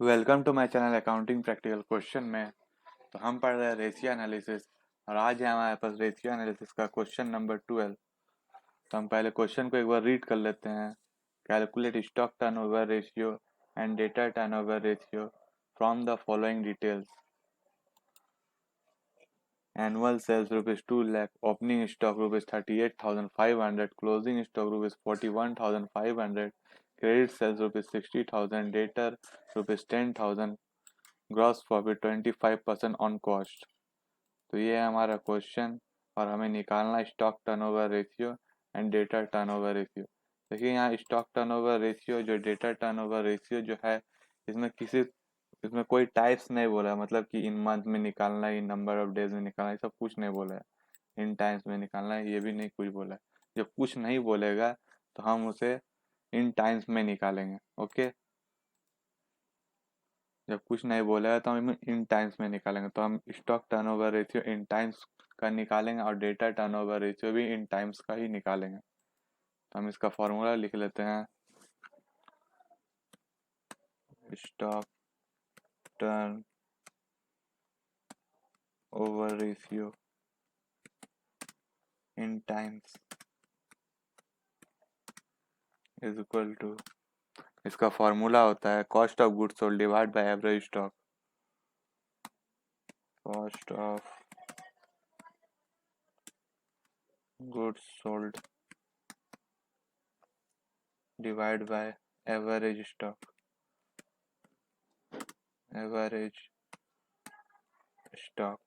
Welcome to my channel accounting practical question में। तो हम पढ़ रहे हैं रेशियो एनालिसिस और आज है हमारे पास रेशियो एनालिसिस का क्वेश्चन नंबर 12। तो हम पहले क्वेश्चन को एक बार रीड कर लेते हैं। Calculate stock turnover ratio and debtor turnover ratio from the following details. Annual sales rupees 2 lakh, opening stock rupees 38,500, closing stock rupees 41,500, credit sales rupees 60,000, debtor rupees 10,000, gross profit 25% on cost. तो ये है हमारा question और हमें निकालना stock turnover ratio and debtor turnover ratio. देखिए यहाँ stock turnover ratio जो डेटा टर्नओवर रेशियो जो है इसमें कोई टाइप्स नहीं बोला है, मतलब कि इन मंथ में निकालना है, इन नंबर ऑफ डेज में निकालना है, सब कुछ नहीं बोला है। इन टाइम्स में निकालना है ये भी नहीं कुछ बोला है। जब कुछ नहीं बोलेगा तो हम उसे इन टाइम्स में निकालेंगे। ओके, जब कुछ नहीं बोलेगा तो हम इन टाइम्स में निकालेंगे। तो हम stock turnover ratio in times का निकालेंगे और डेटा टर्नओवर रेशियो भी इन टाइम्स का ही निकालेंगे। तो हम इसका फॉर्मूला लिख लेते हैं। Stock turn over ratio in times is equal to, इसका फॉर्मूला होता है cost of goods sold divide by average stock. Cost of goods sold divide by average stock. Average stock.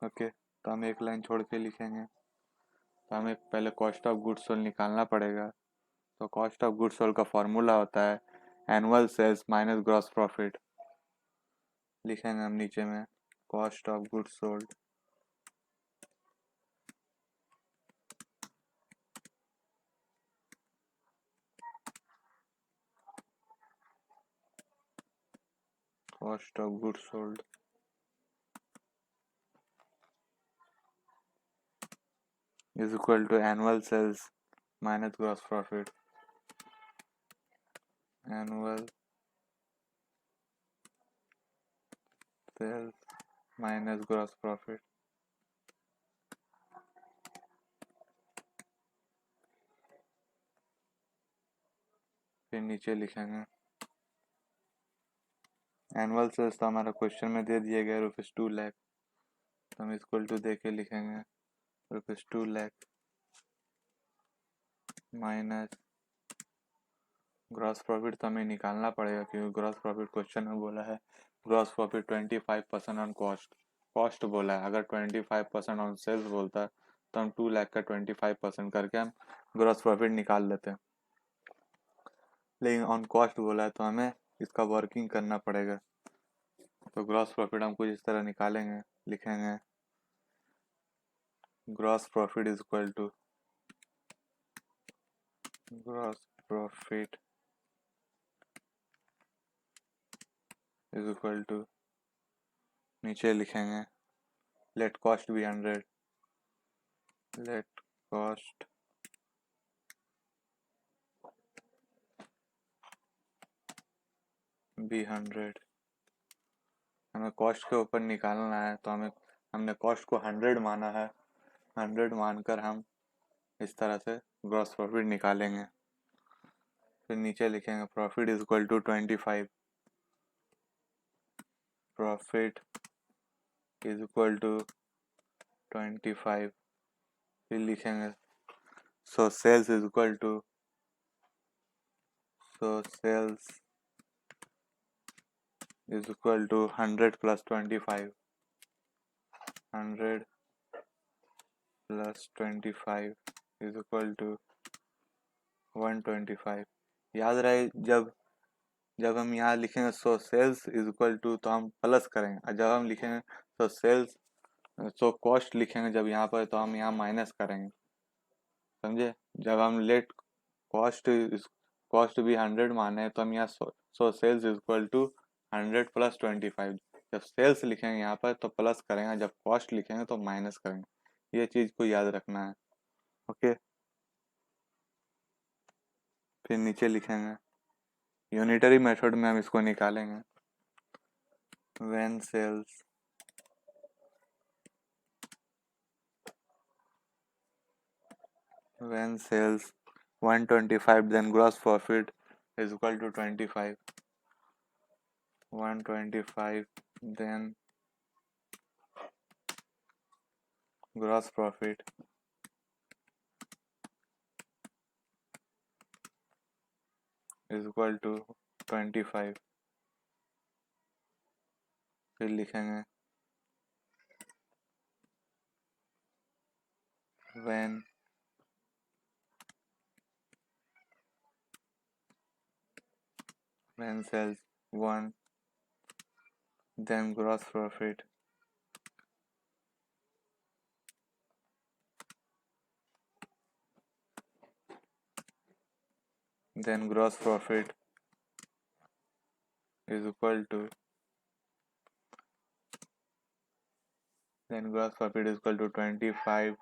Okay, तो हम एक लाइन छोड़ के लिखेंगे। तो हमें पहले कॉस्ट ऑफ गुड्स सोल्ड निकालना पड़ेगा। तो कॉस्ट ऑफ गुड्स सोल्ड का फॉर्मूला होता है annual sales minus gross profit. लिखेंगे हम नीचे में cost of goods sold cost of goods sold is equal to annual sales minus gross profit. Annual sales minus gross profit. फिर नीचे लिखेंगे एनुअल सेल्स, तो हमारा क्वेश्चन में दे दिया गया रुपीज 2 लाख। तो हम इक्वल टू दे के लिखेंगे rupees 2 lakh minus gross profit. तो हमें निकालना पड़ेगा क्योंकि ग्रॉस प्रॉफिट क्वेश्चन में बोला है gross profit 25% on cost. Cost बोला है, अगर 25% ऑन सेल्स बोलता तो हम 2 लाख का 25% करके हम ग्रॉस प्रॉफिट निकाल लेते हैं। लेकिन ऑन कॉस्ट बोला है तो हमें इसका वर्किंग करना पड़ेगा। तो ग्रॉस प्रॉफिट हम कुछ इस तरह निकालेंगे, लिखेंगे gross profit is equal to gross profit is equal to, नीचे लिखेंगे let cost be 100, let cost be 100। हमें कॉस्ट के ऊपर निकालना है तो हमने कॉस्ट को 100 माना है। 100 मानकर हम इस तरह से ग्रॉस प्रॉफिट निकालेंगे। फिर नीचे लिखेंगे profit is equal to 25। Profit is equal to 25। फिर लिखेंगे so sales is equal to, so sales is equal to 100 plus 25। 100 plus 25 is equal to 125। याद रहे जब जब हम यहाँ लिखेंगे so sales is equal to तो हम प्लस करेंगे, और जब हम लिखेंगे सो सेल्स सो कॉस्ट लिखेंगे जब यहाँ पर तो हम यहाँ माइनस करेंगे। समझे? जब हम लेट कॉस्ट भी 100 माने तो हम यहाँ so sales is equal to 100 plus 25। जब सेल्स लिखेंगे यहाँ पर तो प्लस करेंगे, जब कॉस्ट लिखेंगे तो माइनस करेंगे। ये चीज़ को याद रखना है। ओके, फिर नीचे लिखेंगे यूनिटरी मेथड में हम इसको निकालेंगे। when sales 125, then gross profit is equal to 25, 125, then gross profit is equal to 25। फिर लिखेंगे when sales 1, then gross profit is equal to 25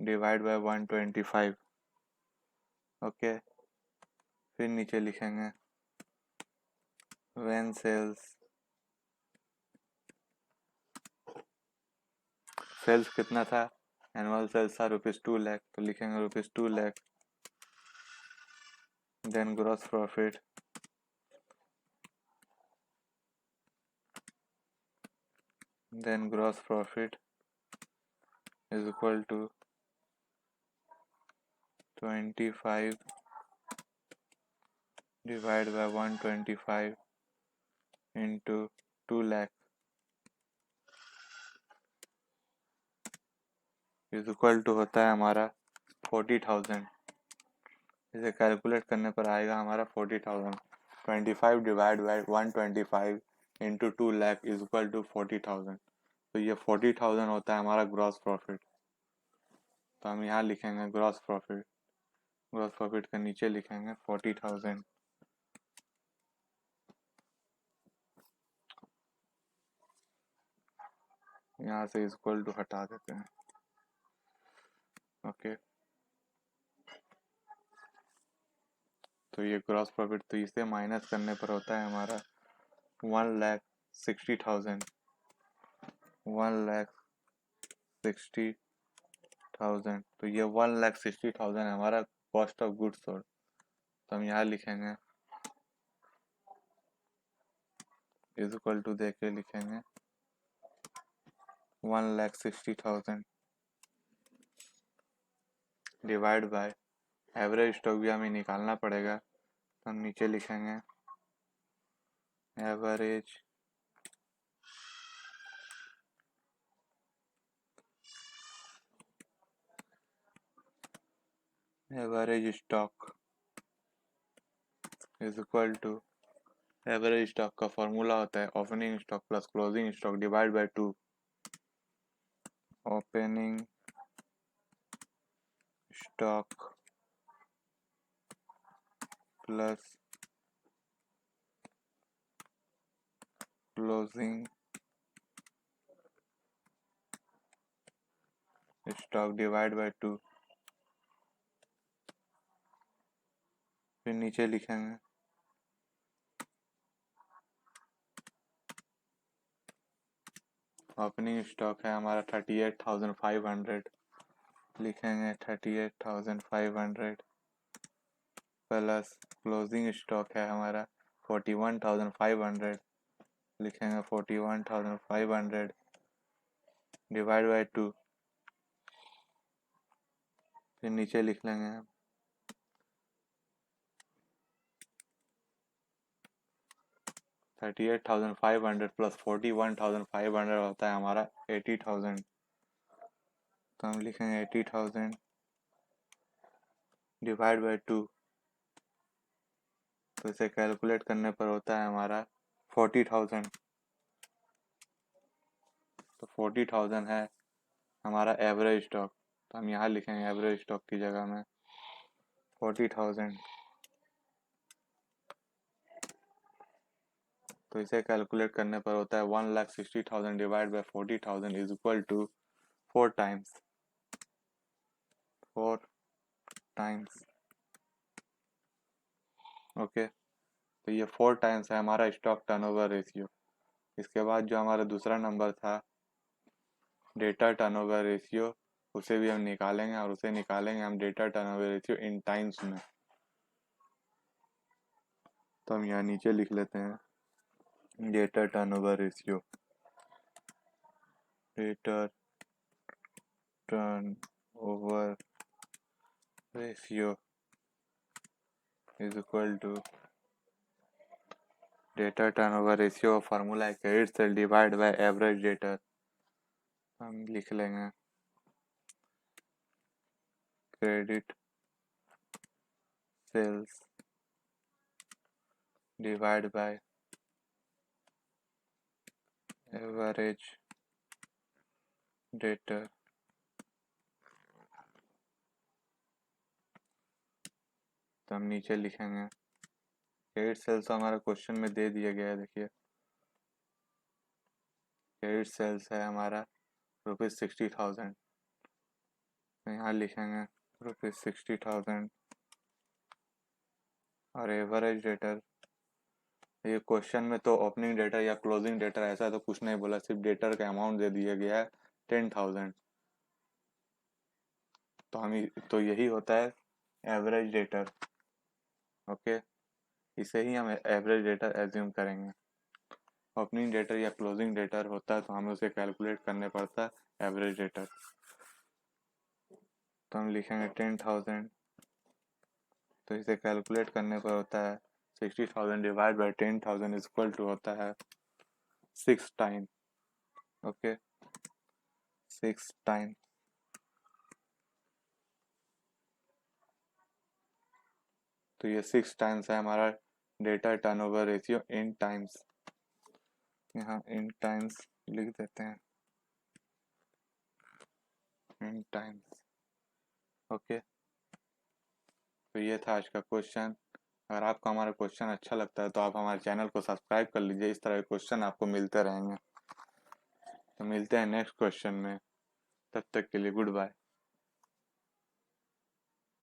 divided by 125। Okay, फिर नीचे लिखेंगे when सेल्स कितना था, एनुअल सेल्स था ₹2 लाख, तो लिखेंगे ₹2 lakh, then gross profit is equal to 25 divided by 125 into 2 lakh is equal to होता है हमारा 40,000। इसे कैलकुलेट करने पर आएगा हमारा 40,000। 25 divide by 125 into 2 lakh is equal to 40,000। तो ये 40,000 होता है हमारा ग्रॉस प्रॉफिट। तो हम यहाँ लिखेंगे ग्रॉस प्रॉफिट के नीचे लिखेंगे 40,000। यहाँ से इज इक्वल टू हटा देते हैं। ओके, तो ये ग्रॉस प्रॉफिट, तो इसे माइनस करने पर होता है हमारा 1,60,000। 1,60,000, तो ये 1,60,000 हमारा कॉस्ट ऑफ गुड्स सोल्ड। तो हम यहाँ लिखेंगे इज इक्वल टू दे के लिखेंगे 1,60,000 डिवाइड बाय एवरेज स्टॉक भी हमें निकालना पड़ेगा। तो हम नीचे लिखेंगे average stock is equal to, average stock का फॉर्मूला होता है opening stock plus closing stock divide by 2। Opening stock plus closing stock divide by 2। फिर नीचे लिखेंगे ओपनिंग स्टॉक है हमारा 38,500, लिखेंगे 38,500 प्लस क्लोजिंग स्टॉक है हमारा 41,500, लिखेंगे 41,500 डिवाइड बाय 2। फिर नीचे लिख लेंगे 38,500 प्लस 41,500 होता है हमारा 80,000। तो हम लिखेंगे 80,000 डिवाइड बाय 2। तो इसे कैलकुलेट करने पर होता है हमारा 40,000। तो 40,000 है हमारा एवरेज स्टॉक। तो हम यहाँ लिखेंगे एवरेज स्टॉक की जगह में 40,000। तो इसे कैलकुलेट करने पर होता है 1,60,000 divide by 40,000 is equal to 4 times. Okay, तो ये 4 टाइम्स है हमारा स्टॉक टर्नओवर रेशियो। इसके बाद जो हमारा दूसरा नंबर था डेटा टर्नओवर रेशियो, उसे भी हम निकालेंगे और उसे निकालेंगे हम debtor turnover ratio in times में। तो हम यहाँ नीचे लिख लेते हैं debtor turnover ratio, debtor turnover ratio is equal to debtor turnover ratio का फार्मूला है credit sale divide by average debtor. हम लिख लेंगे credit sales divide by average debtor. तो हम नीचे लिखेंगे क्रेडिट सेल्स हमारा क्वेश्चन में दे दिया गया है, देखिए क्रेडिट सेल्स है हमारा ₹60,000। यहाँ लिखेंगे ₹60,000 और एवरेज डेटर। ये क्वेश्चन में तो ओपनिंग डेटर या क्लोजिंग डेटर ऐसा तो कुछ नहीं बोला, सिर्फ डेटर का अमाउंट दे दिया गया है 10,000। तो यही होता है एवरेज डेटर। ओके, इसे ही हम एवरेज डेटर एज्यूम करेंगे। ओपनिंग डेटर या क्लोजिंग डेटर होता है तो हमें उसे कैलकुलेट करने पड़ता है एवरेज डेटर। तो हम लिखेंगे 10,000, तो इसे कैलकुलेट करने पर होता है 60,000 divide by 10,000 is equal to होता है 6 टाइम। Okay, 6 time. तो ये 6 टाइम्स है हमारा data turnover ratio in times. यहाँ इन टाइम्स लिख देते हैं, इन टाइम्स। ओके, तो ये था आज का क्वेश्चन। अगर आपको हमारा क्वेश्चन अच्छा लगता है तो आप हमारे चैनल को सब्सक्राइब कर लीजिए, इस तरह के क्वेश्चन आपको मिलते रहेंगे। तो मिलते हैं नेक्स्ट क्वेश्चन में, तब तक के लिए गुड बाय।